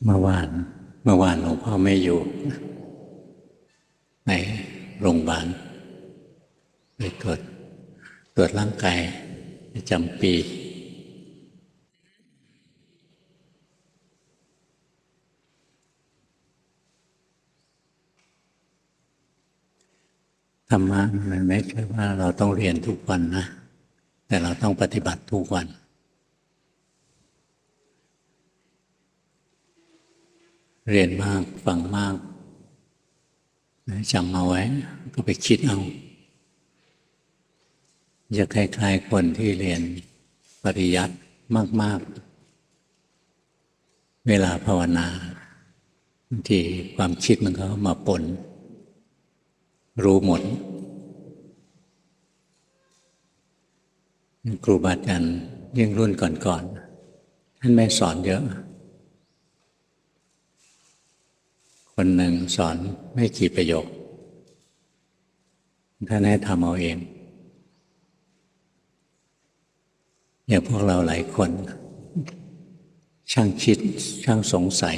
เมื่อวานเมื่อวานหลวงพ่อไม่อยู่ในโรงพยาบาลไปตรวจร่างกายประจำปีธรรมะมันไม่ใช่ว่าเราต้องเรียนทุกวันนะแต่เราต้องปฏิบัติทุกวันเรียนมากฟังมากจำเอาไว้ก็ไปคิดเอาจะคล้ายๆคนที่เรียนปริยัติมากๆเวลาภาวนาบางทีความคิดมันก็มาปนรู้หมดครูบาอาจารย์ยิ่งรุ่นก่อนๆท่านไม่สอนเยอะคนหนึ่งสอนไม่กี่ประโยคท่านให้ทำเอาเองอย่างพวกเราหลายคนช่างคิดช่างสงสัย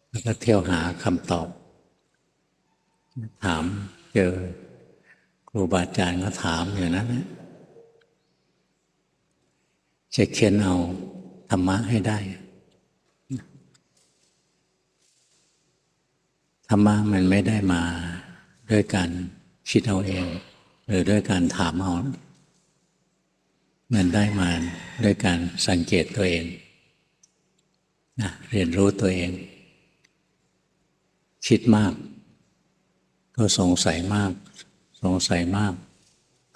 แล้วก็เที่ยวหาคำตอบถามเจอครูบาอาจารย์ก็ถามอยู่นั้นนะจะเค้นเอาธรรมะให้ได้ธรรมะมันไม่ได้มาด้วยการคิดเอาเองหรือด้วยการถามเอามันได้มาด้วยการสังเกตตัวเองนะเรียนรู้ตัวเองคิดมากก็สงสัยมากสงสัยมาก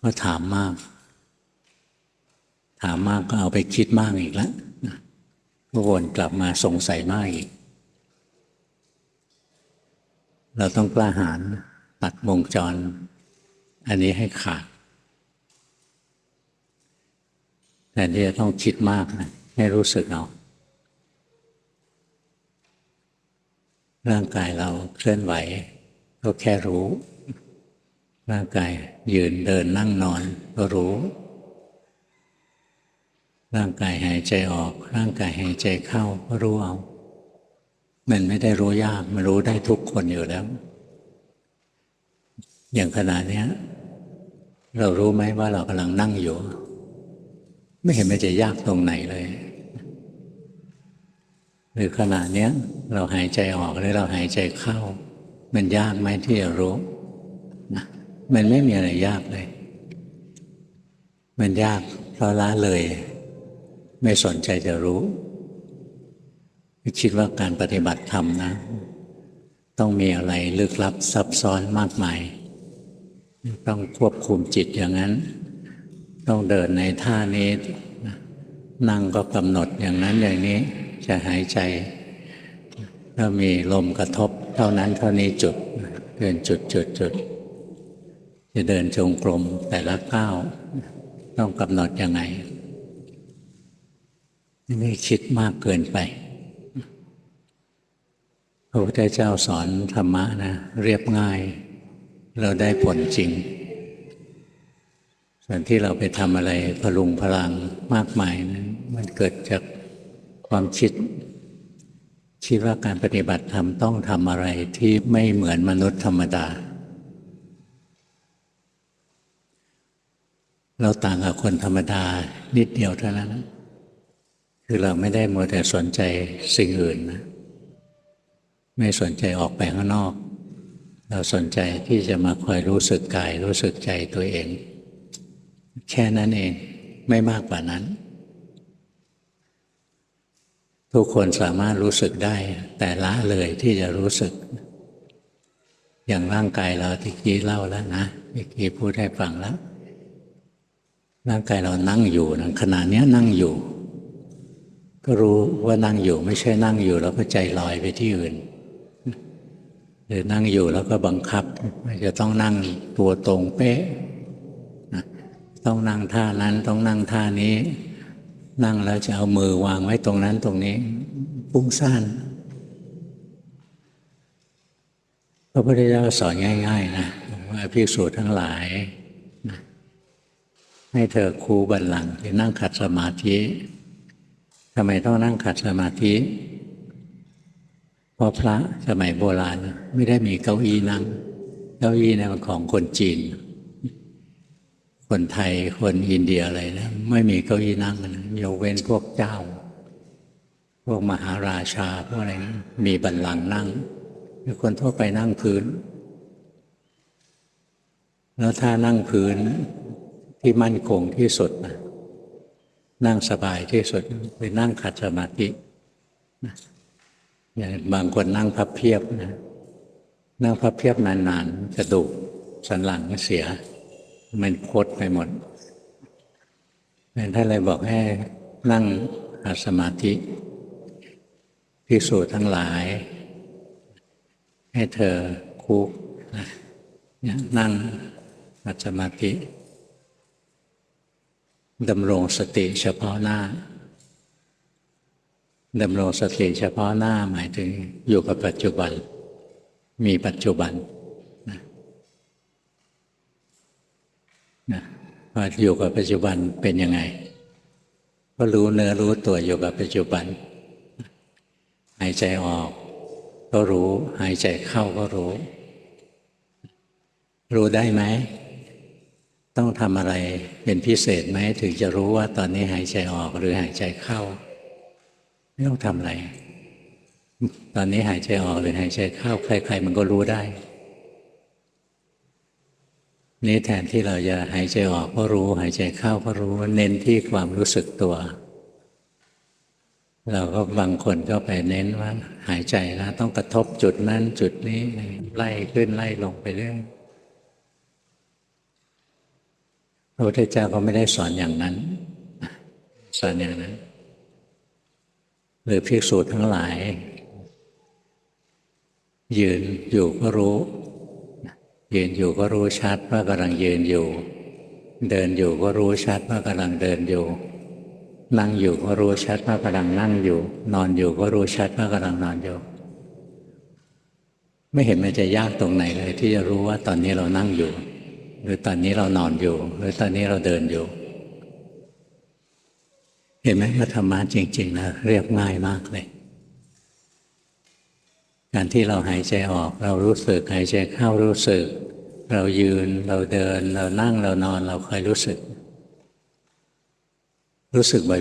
ก็ถามมากถามมากก็เอาไปคิดมากอีกแล้วก็วนกลับมาสงสัยมากอีกเราต้องกล้าหาญตัดวงจรอันนี้ให้ขาดแต่ที่จะต้องคิดมากนะให้รู้สึกเอาร่างกายเราเคลื่อนไหวก็แค่รู้ร่างกายยืนเดินนั่งนอนก็รู้ร่างกายหายใจออกร่างกายหายใจเข้าก็รู้เอามันไม่ได้รู้ยากมันรู้ได้ทุกคนอยู่แล้วอย่างขณะนี้เรารู้ไหมว่าเรากำลังนั่งอยู่ไม่เห็นมันจะยากตรงไหนเลยหรือขณะนี้เราหายใจออกหรือเราหายใจเข้ามันยากไหมที่จะรู้นะมันไม่มีอะไรยากเลยมันยากเพราะละเลยไม่สนใจจะรู้คิดว่าการปฏิบัติธรรมนะต้องมีอะไรลึกลับซับซ้อนมากมายต้องควบคุมจิตอย่างนั้นต้องเดินในท่านี้นั่งก็กำหนดอย่างนั้นอย่างนี้จะหายใจถ้ามีลมกระทบเท่านั้นเท่านี้จุดเดินจุดจะเดินจงกรมแต่ละก้าวต้องกำหนดยังไงไม่คิดมากเกินไปพระพุทธเจ้าสอนธรรมะนะเรียบง่ายเราได้ผลจริงส่วนที่เราไปทำอะไรพลุงพลังมากมายนะมันเกิดจากความคิดว่าการปฏิบัติธรรมต้องทำอะไรที่ไม่เหมือนมนุษย์ธรรมดาเราต่างกับคนธรรมดานิดเดียวเท่านั้นคือเราไม่ได้มัวแต่สนใจสิ่งอื่นนะไม่สนใจออกไปข้างนอกเราสนใจที่จะมาคอยรู้สึกกายรู้สึกใจตัวเองแค่นั้นเองไม่มากกว่านั้นทุกคนสามารถรู้สึกได้แต่ละเลยที่จะรู้สึกอย่างร่างกายเราที่กี้เล่าแล้วนะที่กี้พูดให้ฟังแล้วร่างกายเรานั่งอยู่นะขณะนี้นั่งอยู่ก็รู้ว่านั่งอยู่ไม่ใช่นั่งอยู่แล้วก็ใจลอยไปที่อื่นหรือนั่งอยู่แล้วก็บังคับจะต้องนั่งตัวตรงเป๊ะต้องนั่งท่านั้นต้องนั่งท่านี้นั่งแล้วจะเอามือวางไว้ตรงนั้นตรงนี้ฟุ้งซ่านพระพุทธเจ้าสอนง่ายๆนะว่าภิกษุทั้งหลายให้เธอคูบัลลังก์ที่นั่งขัดสมาธิ ทำไมต้องนั่งขัดสมาธิเพราะพระสมัยโบราณไม่ได้มีเก้าอี้นั่งเก้าอี้เนี่ยมันของคนจีนคนไทยคนอินเดียอะไรนะไม่มีเก้าอี้นั่งนะยกเว้นพวกเจ้าพวกมหาราชาพวกอะไรนะมีบัลลังก์นั่งคนทั่วไปนั่งพื้นแล้วถ้านั่งพื้นที่มั่นคงที่สุดนะนั่งสบายที่สุดไปนั่งขัดสมาธิอย่างบางคนนั่งพับเพียบนะนั่งพับเพียบนานๆกระดูกสันหลังเสียมันคดไปหมดท่านเลยบอกให้นั่งขัดสมาธิภิกษุทั้งหลายให้เธอคุกนั่งขัดสมาธิดำรงสติเฉพาะหน้าดำรงสติเฉพาะหน้าหมายถึงอยู่กับปัจจุบันมีปัจจุบันพออยู่กับปัจจุบันเป็นยังไงก็รู้เนื้อรู้ตัวอยู่กับปัจจุบันหายใจออกก็รู้หายใจเข้าก็รู้รู้ได้ไหมต้องทำอะไรเป็นพิเศษไหมถึงจะรู้ว่าตอนนี้หายใจออกหรือหายใจเข้าไม่ต้องทำอะไรตอนนี้หายใจออกหรือหายใจเข้าใครๆมันก็รู้ได้นี่แทนที่เราจะหายใจออกก็รู้หายใจเข้าก็รู้เน้นที่ความรู้สึกตัวเราก็บางคนก็ไปเน้นว่าหายใจแล้วต้องกระทบจุดนั้นจุดนี้ไล่ขึ้นไล่ลงไปเรื่อยพระพุทธเจ้าก็ไม่ได้สอนอย่างนั้นสอนอย่างนั้นหรือภิกษุทั้งหลายยืนอยู่ก็รู้ยืนอยู่ก็รู้ชัดว่ากำลังยืนอยู่เดินอยู่ก็รู้ชัดว่ากำลังเดินอยู่นั่งอยู่ก็รู้ชัดว่ากำลังนั่งอยู่นอนอยู่ก็รู้ชัดว่ากำลังนอนอยู่ไม่เห็นมันจะยากตรงไหนเลยที่จะรู้ว่าตอนนี้เรานั่งอยู่หรือตอนนี้เรานอนอยู่หรือตอนนี้เราเดินอยู่เห็นไหมว่าธรรมะจริงๆนะเรียบง่ายมากเลยการที่เราหายใจออกเรารู้สึกหายใจเข้ารู้สึกเรายืนเราเดินเรานั่งเรานอนเราคอยรู้สึก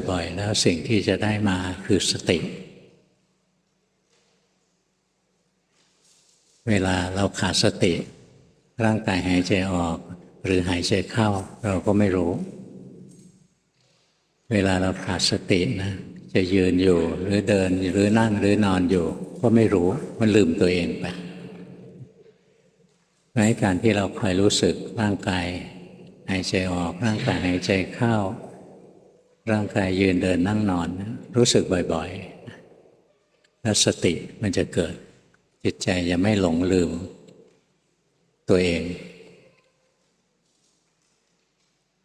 บ่อยๆแล้วสิ่งที่จะได้มาคือสติเวลาเราขาดสติร่างกายหายใจออกหรือหายใจเข้าเราก็ไม่รู้เวลาเราขาดสตินะจะยืนอยู่หรือเดินหรือนั่งหรือนอนอยู่ก็ไม่รู้มันลืมตัวเองไปในการที่เราคอยรู้สึกร่างกายหายใจออกร่างกายหายใจเข้าร่างกายยืนเดินนั่งนอนรู้สึกบ่อยๆแล้วสติมันจะเกิดจิตใจจะไม่หลงลืมตัวเอง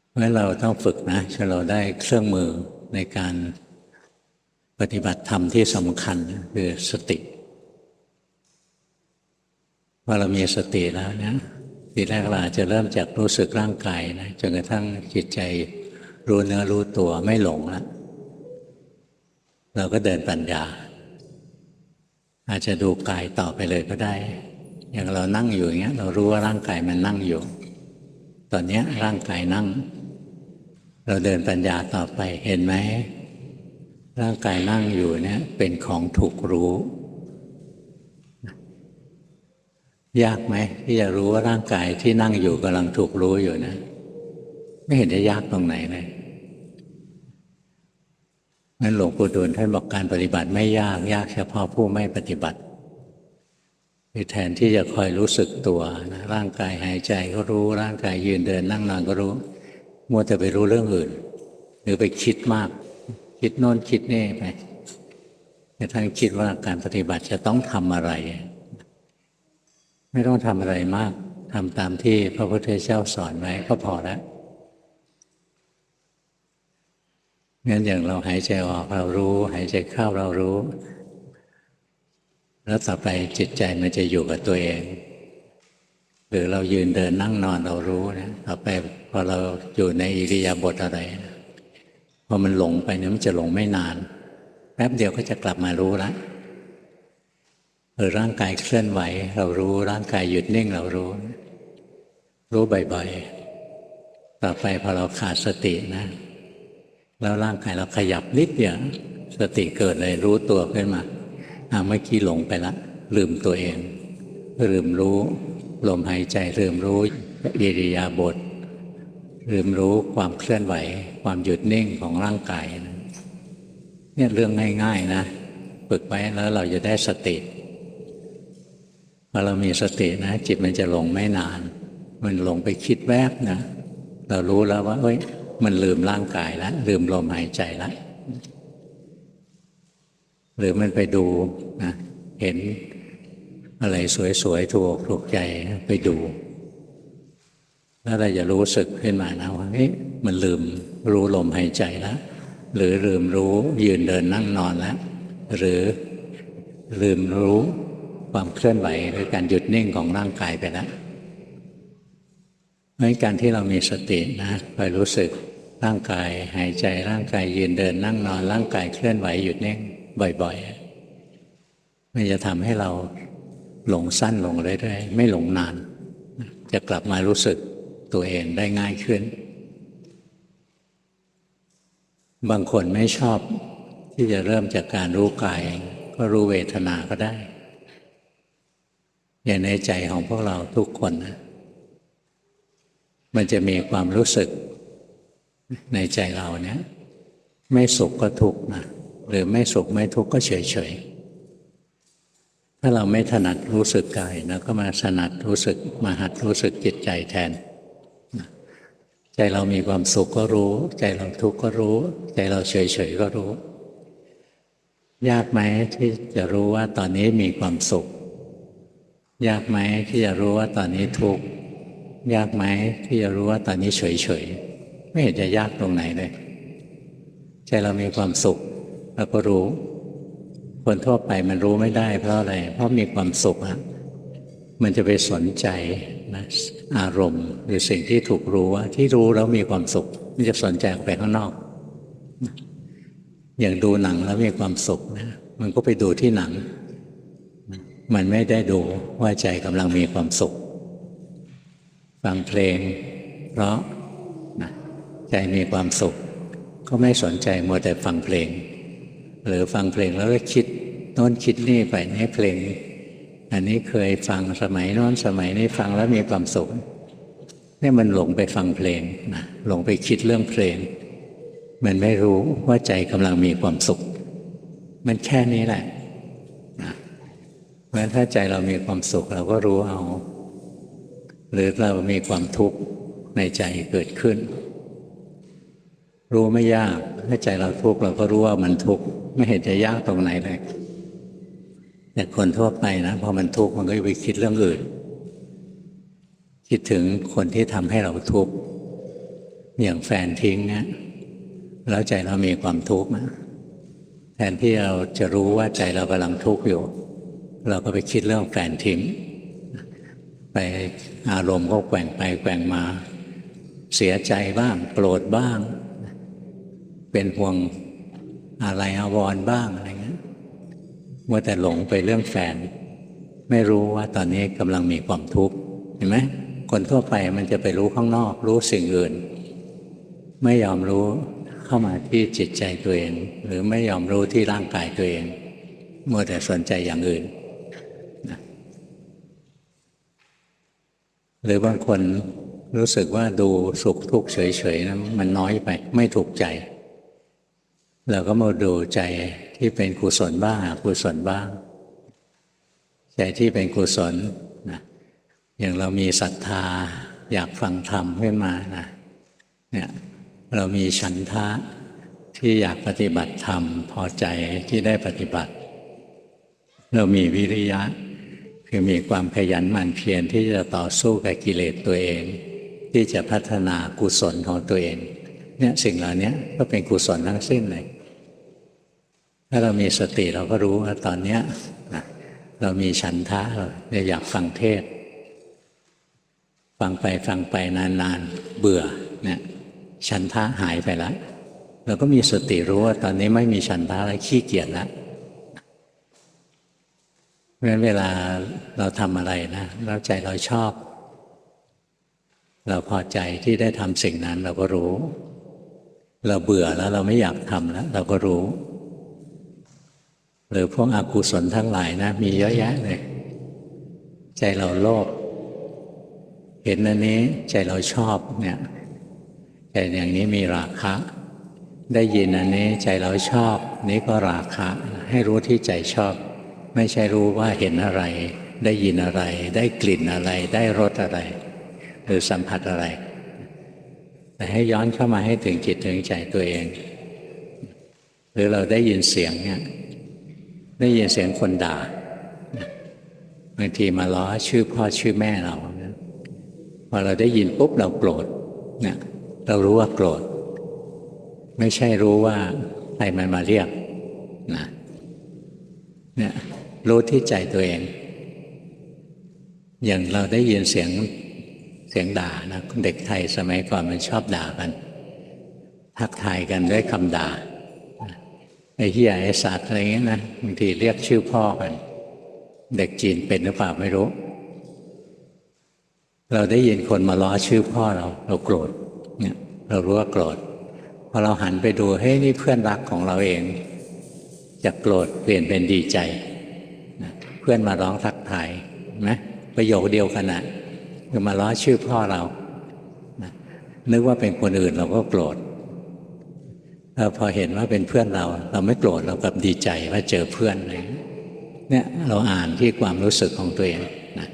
เพราะเราต้องฝึกนะจนเราได้เครื่องมือในการปฏิบัติธรรมที่สำคัญคือสติพอเรามีสติแล้วเนี่ยทีแรกเราอาจจะเริ่มจากรู้สึกร่างกายนะจนกระทั่งจิตใจรู้เนื้อรู้ตัวไม่หลงแล้วเราก็เดินปัญญาอาจจะดูกายต่อไปเลยก็ได้อย่างเรานั่งอยู่อย่างเงี้ยเรารู้ว่าร่างกายมันนั่งอยู่ตอนนี้ร่างกายนั่งเราเดินปัญญาต่อไปเห็นไหมร่างกายนั่งอยู่เนี่ยเป็นของถูกรู้ยากไหมที่จะรู้ว่าร่างกายที่นั่งอยู่กำลังถูกรู้อยู่นะไม่เห็นจะยากตรงไหนเลยงั้นหลวงปู่ดูลย์ท่านบอกการปฏิบัติไม่ยากยากเฉพาะผู้ไม่ปฏิบัติแทนที่จะคอยรู้สึกตัวนะร่างกายหายใจก็รู้ร่างกายยืนเดินนั่งนอนก็รู้มัวแต่ไปรู้เรื่องอื่นหรือไปคิดมากคิดโน้นคิดนี่ไปแต่ท่านคิดว่าการปฏิบัติจะต้องทำอะไรไม่ต้องทำอะไรมากทำตามที่พระพุทธเจ้าสอนไว้ก็พอแล้วงั้นอย่างเราหายใจออกเรารู้หายใจเข้าเรารู้แล้วต่อไปจิตใจมันจะอยู่กับตัวเองหรือเรายืนเดินนั่งนอนเรารู้นะต่อไปพอเราอยู่ในอิริยาบถอะไรนะพอมันหลงไปเนี่ยมันจะหลงไม่นาน แป๊บเดียวก็จะกลับมารู้ละร่างกายเคลื่อนไหวเรารู้ร่างกายหยุดนิ่งเรารู้บ่อยๆต่อไปพอเราขาดสตินะแล้วร่างกายเราขยับนิดเดียวสติเกิดเลยรู้ตัวขึ้นมาเมื่อกี้หลงไปละลืมตัวเองลืมรู้ลมหายใจลืมรู้อิริยาบถลืมรู้ความเคลื่อนไหวความหยุดนิ่งของร่างกายเนี่ยเรื่องง่ายๆนะฝึกไว้แล้วเราจะได้สติพอเรามีสตินะจิตมันจะหลงไม่นานมันหลงไปคิดแวบนะเรารู้แล้วว่าเอ้ยมันลืมร่างกายแล้วลืมลมหายใจแล้วหรือมันไปดูนะเห็นอะไรสวยๆถูกถูกใจไปดูแล้วเราจะรู้สึกขึ้นมานะว่าเอ๊ะมันลืมรู้ลมหายใจแล้วหรือลืมรู้ยืนเดินนั่งนอนแล้วหรือลืมรู้ความเคลื่อนไหวหรือการหยุดนิ่งของร่างกายไปแล้วเพราะการที่เรามีสตินะคอยรู้สึกร่างกายหายใจร่างกายยืนเดินนั่งนอนร่างกายเคลื่อนไหวหยุดนิ่งบ่อยๆมันจะทำให้เราหลงสั้นลงเรื่อยๆไม่หลงนานจะกลับมารู้สึกตัวเองได้ง่ายขึ้นบางคนไม่ชอบที่จะเริ่มจากการรู้กายก็รู้เวทนาก็ได้อย่างในใจของพวกเราทุกคนนะมันจะมีความรู้สึกในใจเราเนี่ยไม่สุขก็ทุกข์นะหรือไม่สุขไม่ทุกข์ก็เฉยๆถ้าเราไม่ถนัดรู้สึกกายนะก็มาถนัดรู้สึกมาหัดรู้สึกจิตใจแทนใจเรามีความสุขก็รู้ใจเราทุกข์ก็รู้ใจเราเฉยๆก็รู้ยากไหมที่จะรู้ว่าตอนนี้มีความสุขยากไหมที่จะรู้ว่าตอนนี้ทุกข์ยากไหมที่จะรู้ว่าตอนนี้เฉยๆไม่เห็นจะยากตรงไหนเลยใจเรามีความสุขเราก็รู้คนทั่วไปมันรู้ไม่ได้เพราะอะไรเพราะมีความสุขอะมันจะไปสนใจนะอารมณ์หรือสิ่งที่ถูกรู้ว่าที่รู้แล้วมีความสุขมันจะสนใจออกไปข้างนอกอย่างดูหนังแล้วมีความสุขนะมันก็ไปดูที่หนังมันไม่ได้ดูว่าใจกำลังมีความสุขฟังเพลงเพราะนะใจมีความสุขก็ไม่สนใจมัวแต่ฟังเพลงหรือฟังเพลงแล้วก็คิดโน้นคิดนี่ไปในเพลงอันนี้เคยฟังสมัยโน้นสมัยนี้ฟังแล้วมีความสุขนี่มันหลงไปฟังเพลงนะหลงไปคิดเรื่องเพลงมันไม่รู้ว่าใจกำลังมีความสุขมันแค่นี้แหละนะเพราะฉะนั้นถ้าใจเรามีความสุขเราก็รู้เอาหรือเรามีความทุกข์ในใจเกิดขึ้นรู้ไม่ยากถ้าใจเราทุกข์เราก็รู้ว่ามันทุกข์ไม่เห็นจะยากตรงไหนเลยแต่คนทั่วไปนะพอมันทุกข์มันก็ไปคิดเรื่องอื่นคิดถึงคนที่ทำให้เราทุกข์อย่างแฟนทิ้งเนี่ยแล้วใจเรามีความทุกข์นะแทนที่เราจะรู้ว่าใจเรากำลังทุกข์อยู่เราก็ไปคิดเรื่องแฟนทิ้งไปอารมณ์ก็แกว่งไปแกว่งมาเสียใจบ้างโกรธบ้างเป็นห่วงอะไรอาวรณ์บ้างอะไรเงี้ยมัวแต่หลงไปเรื่องแฟนไม่รู้ว่าตอนนี้กำลังมีความทุกข์เห็นไหมคนทั่วไปมันจะไปรู้ข้างนอกรู้สิ่งอื่นไม่ยอมรู้เข้ามาที่จิตใจตัวเองหรือไม่ยอมรู้ที่ร่างกายตัวเองมัวแต่สนใจอย่างอื่นนะหรือบางคนรู้สึกว่าดูสุขทุกข์เฉยๆนะมันน้อยไปไม่ถูกใจเราก็มาดูใจที่เป็นกุศลบ้างอกุศลบ้างใจที่เป็นกุศลนะอย่างเรามีศรัทธาอยากฟังธรรมขึ้นมานะเนี่ยเรามีฉันทะที่อยากปฏิบัติธรรมพอใจที่ได้ปฏิบัติเรามีวิริยะคือมีความขยันหมั่นเพียรที่จะต่อสู้กับกิเลสตัวเองที่จะพัฒนากุศลของตัวเองเนี่ยสิ่งเหล่านี้ก็เป็นกุศลทั้งสิ้นเลยถ้าเรามีสติเราก็รู้ว่าตอนนี้นะเรามีฉันทะเราอยากฟังเทศฟังไปนานๆเบื่อเนี่ยฉันทะหายไปแล้ว เราก็มีสติรู้ว่าตอนนี้ไม่มีฉันทะแล้วขี้เกียจแล้วเพราะฉะนั้นเวลาเราทำอะไรนะแล้วใจเราชอบ เราพอใจที่ได้ทำสิ่งนั้นเราก็รู้ เราเบื่อแล้วเราไม่อยากทำแล้วเราก็รู้ หรือพวกอกุศลทั้งหลายนะมีเยอะแยะเลยใจเราโลภเห็นอันนี้ใจเราชอบเนี่ยใจอย่างนี้มีราคะได้ยินอันนี้ใจเราชอบนี่ก็ราคะให้รู้ที่ใจชอบไม่ใช่รู้ว่าเห็นอะไรได้ยินอะไรได้กลิ่นอะไรได้รสอะไรหรือสัมผัสอะไรแต่ให้ย้อนเข้ามาให้ถึงจิตถึงใจตัวเองหรือเราได้ยินเสียงเนี่ยได้ยินเสียงคนด่าบางทีมาล้อชื่อพ่อชื่อแม่เราพอเราได้ยินปุ๊บเราโกรธเนี่ยเรารู้ว่าโกรธไม่ใช่รู้ว่าใครมันมาเรียกนะเนี่ยรู้ที่ใจตัวเองอย่างเราได้ยินเสียงด่านะเด็กไทยสมัยก่อนมันชอบด่ากันทักทายกันด้วยคำด่าไอ้เหี้ยไอ้สัตว์อะไรเงี้ยนะบางทีเรียกชื่อพ่อกันเด็กจีนเป็นหรือเปล่าไม่รู้เราได้ยินคนมาล้อชื่อพ่อเราโกรธเนี่ยเรารู้ว่าโกรธพอเราหันไปดูเฮ้ยนี่เพื่อนรักของเราเองจากโกรธเปลี่ยนเป็นดีใจเพื่อนมาร้องทักทายนะประโยคเดียวกันนะคือมาล้อชื่อพ่อเรานึกว่าเป็นคนอื่นเราก็โกรธพอเห็นว่าเป็นเพื่อนเราไม่โกรธเรากลับดีใจว่าเจอเพื่อนอะไรเนี่ยเราอ่านที่ความรู้สึกของตัวเองนะ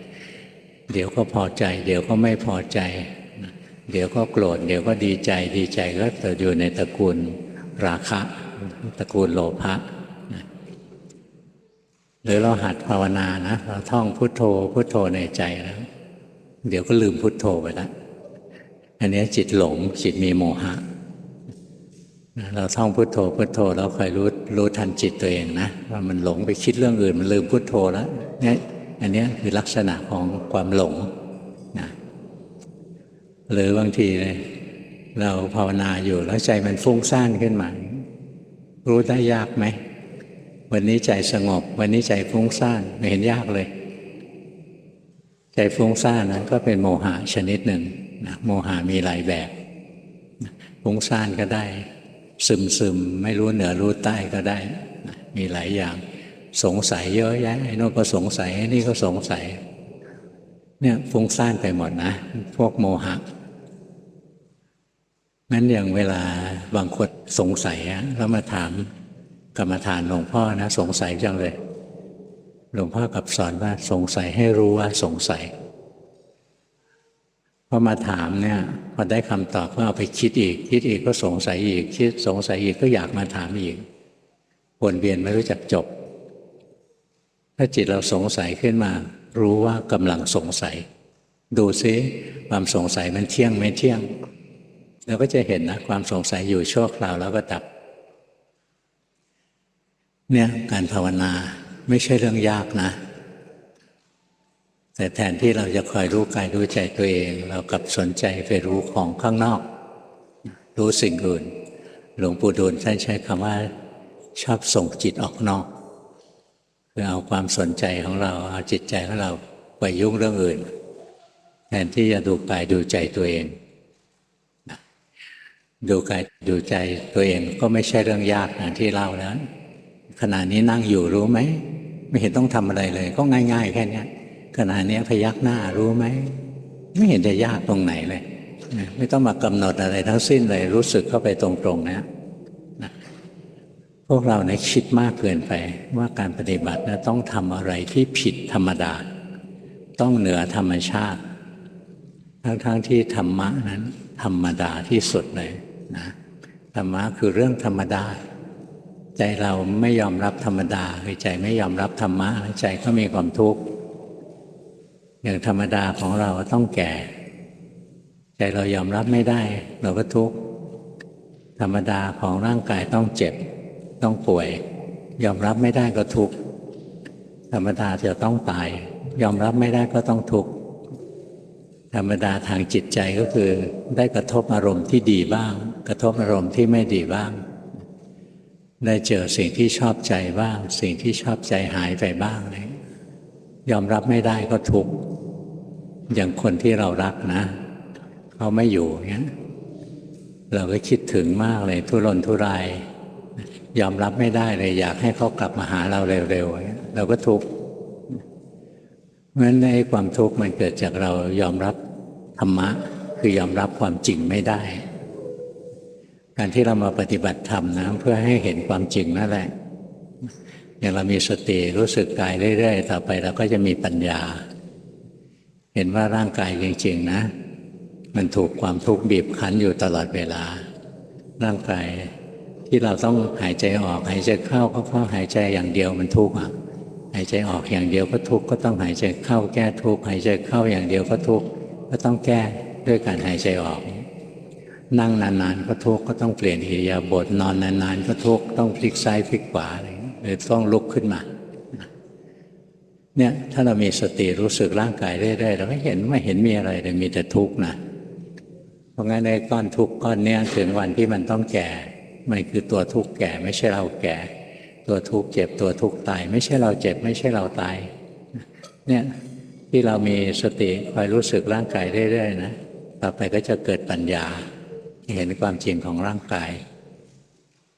เดี๋ยวก็พอใจเดี๋ยวก็ไม่พอใจเดี๋ยวก็โกรธเดี๋ยวก็ดีใจก็จะอยู่ในตระกูลราคะตระกูลโลภะหรือเราหัดภาวนานะเราท่องพุทโธพุทโธในใจแล้วเดี๋ยวก็ลืมพุทโธไปแล้วอันนี้จิตหลงจิตมีโมหะเราท่องพุทโธพุทโธแล้วคอยรู้ทันจิตตัวเองนะว่ามันหลงไปคิดเรื่องอื่นมันลืมพุทโธแล้วเนี่ยอันนี้คือลักษณะของความหลงนะหรือบางทีเราภาวนาอยู่แล้วใจมันฟุ้งซ่านขึ้นมารู้ได้ยากไหมวันนี้ใจสงบวันนี้ใจฟุ้งซ่านไม่เห็นยากเลยใจฟุ้งซ่านนั้นก็เป็นโมหะชนิดหนึ่งนะโมหะมีหลายแบบฟุ้งซ่านก็ได้ซึมไม่รู้เหนือรู้ใต้ก็ได้นะมีหลายอย่างสงสัยเยอะแยะไอ้โน่นก็สงสัยไอ้นี่ก็สงสัยเนี่ยฟุ้งซ่านไปหมดนะพวกโมหะงั้นอย่างเวลาบางคนสงสัยแล้วมาถามกรรมฐานหลวงพ่อนะสงสัยจังเลยหลวงพ่อกลับสอนว่าสงสัยให้รู้ว่าสงสัยพอมาถามเนี่ยพอได้คำตอบก็เอาไปคิดอีกก็สงสัยอีกคิดสงสัยอีกก็อยากมาถามอีกวนเวียนไม่รู้จักจบถ้าจิตเราสงสัยขึ้นมารู้ว่ากำลังสงสัยดูซิความสงสัยมันเที่ยงไม่เที่ยงเราก็จะเห็นนะความสงสัยอยู่ชั่วคราวแล้วก็ดับเนี่ยการภาวนาไม่ใช่เรื่องยากนะแต่แทนที่เราจะคอยรู้กายรู้ใจตัวเองเรากลับสนใจไปรู้ของข้างนอกรู้สิ่งอื่นหลวงปู่ดูลท่านใช้คำว่าชอบส่งจิตออกนอกคือเอาความสนใจของเราเอาจิตใจของเราไปยุ่งเรื่องอื่นแทนที่จะดูกายดูใจตัวเองดูกายดูใจตัวเองก็ไม่ใช่เรื่องยากนะที่เล่าแล้วขณะนี้นั่งอยู่รู้ไหมไม่เห็นต้องทำอะไรเลยก็ง่ายๆแค่นี้ขณะนี้พยักหน้ารู้ไหมไม่เห็นจะยากตรงไหนเลยไม่ต้องมากำหนดอะไรทั้งสิ้นเลยรู้สึกเข้าไปตรงๆนะพวกเราเนี่ยคิดมากเกินไปว่าการปฏิบัตินะต้องทำอะไรที่ผิดธรรมดาต้องเหนือธรรมชาติทั้งที่ธรรมะนั้นธรรมดาที่สุดเลยนะธรรมะคือเรื่องธรรมดาใจเราไม่ยอมรับธรรมดาคือใจไม่ยอมรับธรรมะใจก็มีความทุกข์อย่างธรรมดาของเราต้องแก่ใจเรายอมรับไม่ได้เราก็ทุกข์ธรรมดาของร่างกายต้องเจ็บต้องป่วยยอมรับไม่ได้ก็ทุกข์ธรรมดาจะต้องตายยอมรับไม่ได้ก็ต้องทุกข์ธรรมดาทางจิตใจก็คือได้กระทบอารมณ์ที่ดีบ้าง กระทบอารมณ์ที่ไม่ดีบ้างได้เจอสิ่งที่ชอบใจบ้างสิ่งที่ชอบใจหายไปบ้างเลยยอมรับไม่ได้ก็ทุกข์อย่างคนที่เรารักนะเขาไม่อยู่เงี้ยเราก็คิดถึงมากเลยทุรนทุรายยอมรับไม่ได้เลยอยากให้เขากลับมาหาเราเร็วๆเราก็ทุกข์เพราะฉะนั้นในความทุกข์มันเกิดจากเรายอมรับธรรมะคือยอมรับความจริงไม่ได้การที่เรามาปฏิบัติธรรมนะเพื่อให้เห็นความจริงนั่นแหละอย่างเรามีสติรู้สึกกายเรื่อยๆต่อไปเราก็จะมีปัญญาเห็นว่าร่างกายจริงๆนะมันถูกความทุกข์บีบคั้นอยู่ตลอดเวลาร่างกายที่เราต้องหายใจออกหายใจเข้าก็เข้าหายใจอย่างเดียวมันทุกข์หายใจออกอย่างเดียวก็ทุกข์ก็ต้องหายใจเข้าแก้ทุกข์หายใจเข้าอย่างเดียวก็ทุกข์ก็ต้องแก้ด้วยการหายใจออกนั่งนานๆก็ทุกข์ก็ต้องเปลี่ยนอิริยาบถนอนนานๆก็ทุกข์ต้องพลิกซ้ายพลิกขวาอะไรหรือต้องลุกขึ้นมาเนี่ยถ้าเรามีสติรู้สึกร่างกายเรื่อยๆเราไม่เห็นมีอะไรเลยมีแต่ทุกข์นะเพราะงั้นในก้อนทุกข์ก้อนนี้ถึงวันที่มันต้องแก่มันคือตัวทุกข์แก่ไม่ใช่เราแก่ตัวทุกข์เจ็บตัวทุกข์ตายไม่ใช่เราเจ็บไม่ใช่เราตายเนี่ยที่เรามีสติคอยรู้สึกร่างกายเรื่อยๆนะต่อไปก็จะเกิดปัญญาเห็นความจริงของร่างกาย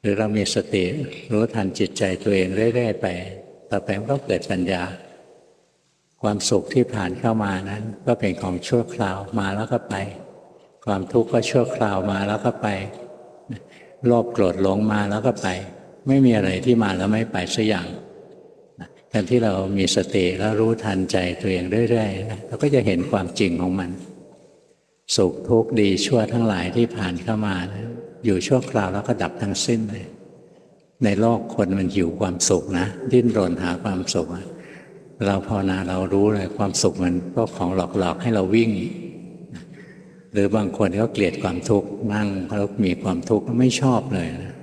หรือเรามีสติรู้ทันจิตใจตัวเองเรื่อยๆไปต่อไปมันก็เกิดปัญญาความสุขที่ผ่านเข้ามานั้นก็เป็นของชั่วคราวมาแล้วก็ไปความทุกข์ก็ชั่วคราวมาแล้วก็ไปโลภโกรธหลงมาแล้วก็ไปไม่มีอะไรที่มาแล้วไม่ไปสักอย่างการที่เรามีสติแล้วรู้ทันใจตัวเองเรื่อยๆเราก็จะเห็นความจริงของมันสุขทุกข์ดีชั่วทั้งหลายที่ผ่านเข้ามานะอยู่ชั่วคราวแล้วก็ดับทั้งสิ้นเลยในโลกคนมันหิวความสุขนะดิ้นรนหาความสุขเราภาวนาเรารู้เลยความสุขมันก็ของหลอกๆให้เราวิ่งหรือบางคนก็เกลียดความทุกข์นั่งแล้วมีความทุกข์ไม่ชอบเลยนะ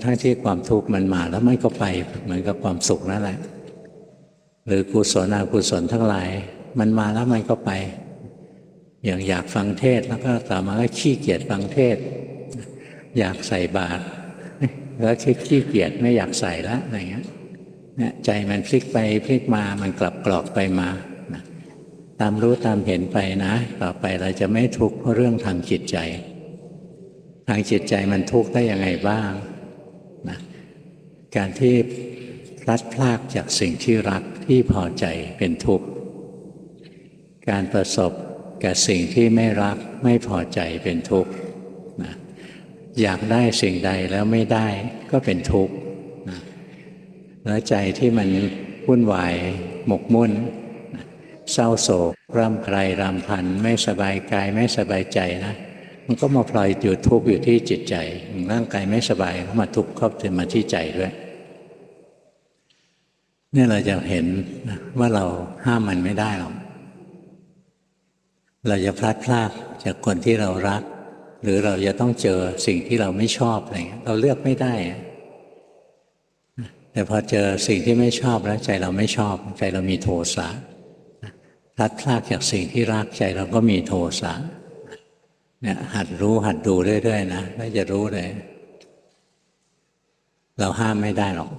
ทั้งที่ความทุกข์มันมาแล้วมันก็ไปเหมือนกับความสุขนั่นแหละหรือกุศลอกุศลทั้งหลายมันมาแล้วมันก็ไปอย่างอยากฟังเทศแล้วก็ต่อมาก็ขี้เกียจฟังเทศอยากใส่บาตรแล้วขี้เกียจไม่อยากใส่แล้วอะไรเงี้ยเนี่ยใจมันพลิกไปพลิกมามันกลับกรอกไปมาตามรู้ตามเห็นไปนะต่อไปเราจะไม่ทุกข์เพราะเรื่องทางจิตใจทางจิตใจมันทุกข์ได้ยังไงบ้างนะการที่พลัดพรากจากสิ่งที่รักที่พอใจเป็นทุกข์การประสบกับสิ่งที่ไม่รักไม่พอใจเป็นทุกข์นะอยากได้สิ่งใดแล้วไม่ได้ก็เป็นทุกข์นะแล้วใจที่มันวุ่นวายหมกมุ่นนะเศร้าโศกร่ำไห้รำพันไม่สบายกายไม่สบายใจนะมันก็มาพลอยอยู่ทุกข์อยู่ที่จิตใจร่างกายไม่สบายก็มาทุกข์เข้ามาที่ใจด้วยนี่เราจะเห็นนะว่าเราห้ามมันไม่ได้หรอกเราจะพลัดพรากจากคนที่เรารักหรือเราจะต้องเจอสิ่งที่เราไม่ชอบอะไรเงี้ยเราเลือกไม่ได้แต่พอเจอสิ่งที่ไม่ชอบแล้วใจเราไม่ชอบใจเรามีโทสะพลัดพรากจากสิ่งที่รักใจเราก็มีโทสะเนี่ยหัดรู้หัดดูเรื่อยๆนะแล้วจะรู้เลยเราห้ามไม่ได้หรอก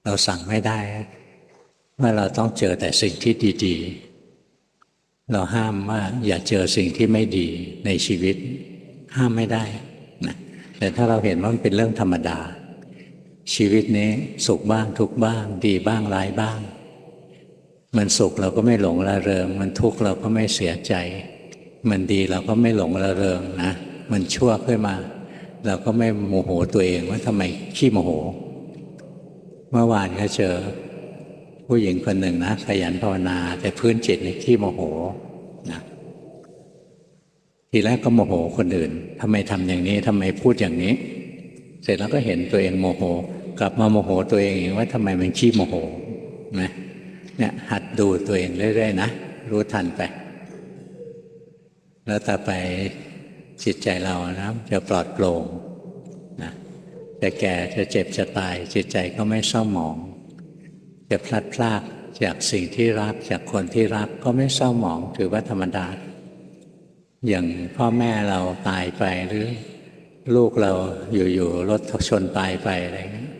เราสั่งไม่ได้ว่าเราต้องเจอแต่สิ่งที่ดีๆเราห้ามว่าอย่าเจอสิ่งที่ไม่ดีในชีวิตห้ามไม่ได้นะแต่ถ้าเราเห็นว่ามันเป็นเรื่องธรรมดาชีวิตนี้สุขบ้างทุกข์บ้างดีบ้างร้ายบ้างมันสุขเราก็ไม่หลงระเริงมันทุกข์เราก็ไม่เสียใจมันดีเราก็ไม่หลงระเริงนะมันชั่วขึ้นมาเราก็ไม่โมโหตัวเองว่าทำไมขี้โมโหเมื่อวานก็เจอผู้หญิงคนหนึ่งนะขยันภาวนาแต่พื้นจิตในขี้โมโหนะทีแรกก็โมโหคนอื่นทำไมทำอย่างนี้ทำไมพูดอย่างนี้เสร็จแล้วก็เห็นตัวเองโมโหกลับมาโมโหตัวเองอีกว่าทำไมมันขี้โมโหนะเนี่ยหัดดูตัวเองเรื่อยๆนะรู้ทันไปแล้วต่อไปจิตใจเรานะจะปลอดโปร่งนะจะแก่จะเจ็บจะตายจิตใจก็ไม่เศร้าหมองจะพลัดพรากจากสิ่งที่รักจากคนที่รักก็ไม่เศร้าหมองถือว่าธรรมดา อย่างพ่อแม่เราตายไปหรือลูกเราอยู่ๆรถชนตายไปอะไรเงี้ย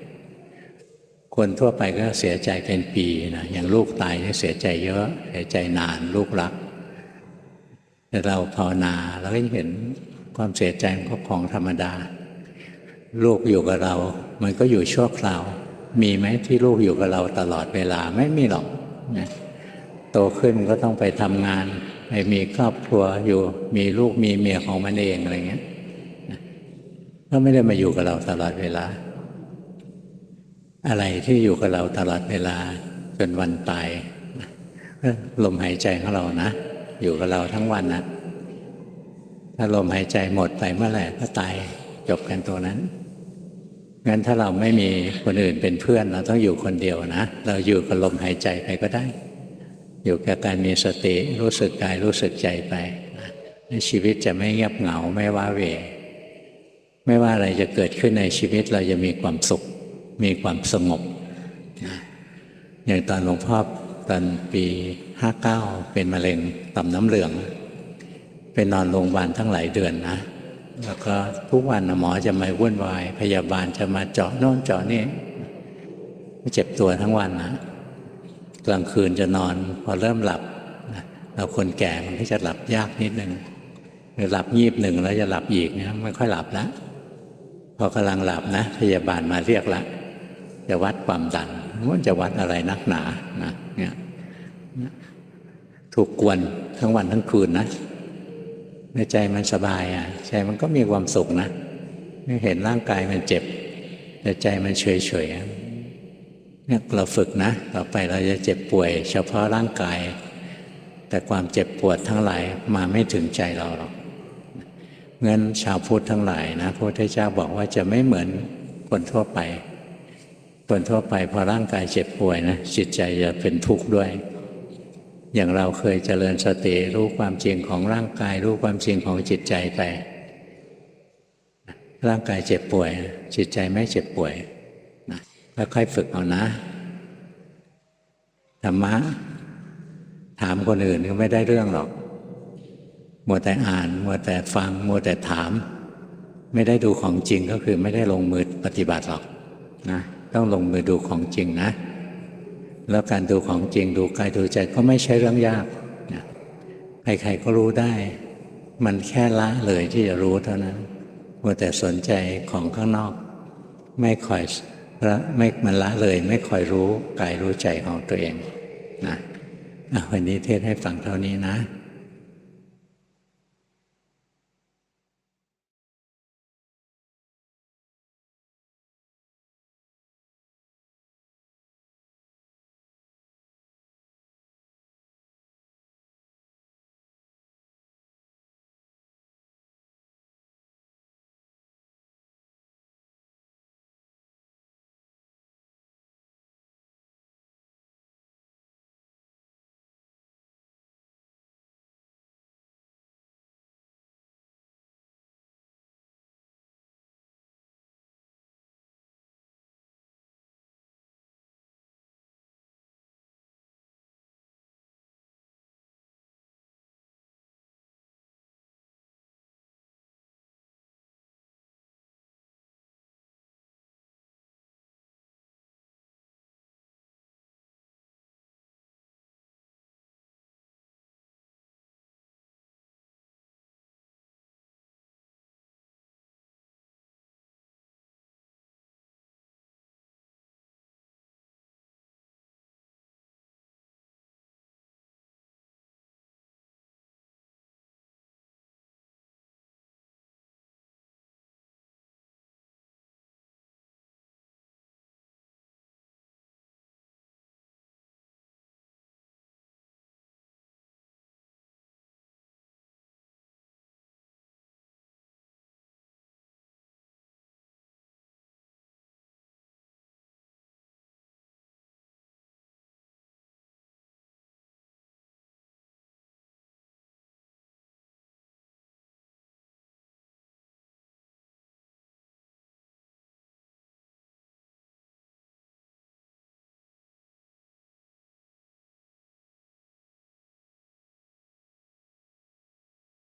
คนทั่วไปก็เสียใจเป็นปีนะอย่างลูกตายนี่เสียใจเยอะเสียใจนานลูกรักแต่เราภาวนาเราก็เห็นความเสียใจมันก็ของธรรมดาลูกอยู่กับเรามันก็อยู่ชั่วคราวมีไหมที่ลูกอยู่กับเราตลอดเวลาไม่มีหรอกนะโตขึ้นก็ต้องไปทำงานไปมีครอบครัวอยู่มีลูกมีเมียของมันเองอะไรเงี้ยก็ไม่ได้มาอยู่กับเราตลอดเวลาอะไรที่อยู่กับเราตลอดเวลาจนวันตายลมหายใจของเรานะอยู่กับเราทั้งวันนะถ้าลมหายใจหมดไปเมื่อไหร่ก็ตายจบกันตัวนั้นงั้นถ้าเราไม่มีคนอื่นเป็นเพื่อนเราต้องอยู่คนเดียวนะเราอยู่กับลมหายใจไปก็ได้อยู่กับการมีสติรู้สึกกายรู้สึกใจไปชีวิตจะไม่เงียบเหงาไม่ว้าเหวไม่ว่าอะไรจะเกิดขึ้นในชีวิตเราจะมีความสุขมีความสงบนะอย่างตอนหลวงพ่อตอนปี59เป็นมะเร็งต่อมน้ำเหลืองไปนอนโรงพยาบาลทั้งหลายเดือนนะแล้วก็ทุกวันหมอจะมาวุ่นวายพยาบาลจะมาเจาะโน่นเจาะนี่เจ็บตัวทั้งวันนะกลางคืนจะนอนพอเริ่มหลับเราคนแก่มันก็จะหลับยากนิดนึงหรือหลับงีบหนึ่งแล้วจะหลับอีกเนี่ยไม่ค่อยหลับแล้วพอกำลังหลับนะพยาบาลมาเรียกละจะวัดความดันมันจะวัดอะไรนักหนานะเนี่ยถูกกวนทั้งวันทั้งคืนนะในใจมันสบายใจมันก็มีความสุขนะไม่เห็นร่างกายมันเจ็บแต่ใจมันเฉยเนี่ยเราฝึกนะต่อไปเราจะเจ็บป่วยเฉพาะร่างกายแต่ความเจ็บปวดทั้งหลายมาไม่ถึงใจเราหรอกงั้นชาวพุทธทั้งหลายนะพระพุทธเจ้าบอกว่าจะไม่เหมือนคนทั่วไปคนทั่วไปพอร่างกายเจ็บป่วยนะจิตใจจะเป็นทุกข์ด้วยอย่างเราเคยเจริญสติรู้ความจริงของร่างกายรู้ความจริงของจิตใจไปร่างกายเจ็บป่วยจิตใจไม่เจ็บป่วยนะค่อยๆฝึกเอานะธรรมะถามคนอื่นก็ไม่ได้เรื่องหรอกมัวแต่อ่านมัวแต่ฟังมัวแต่ถามไม่ได้ดูของจริงก็คือไม่ได้ลงมือปฏิบัติหรอกนะต้องลงมือดูของจริงนะแล้วการดูของจริงดูกายดูใจก็ไม่ใช่เรื่องยากนะใครๆก็รู้ได้มันแค่ละเลยที่จะรู้เท่านั้นมัวแต่สนใจของข้างนอกไม่คอยมันละเลยไม่คอยรู้กายรู้ใจของตัวเองนะวันนี้เทศน์ให้ฟังเท่านี้นะ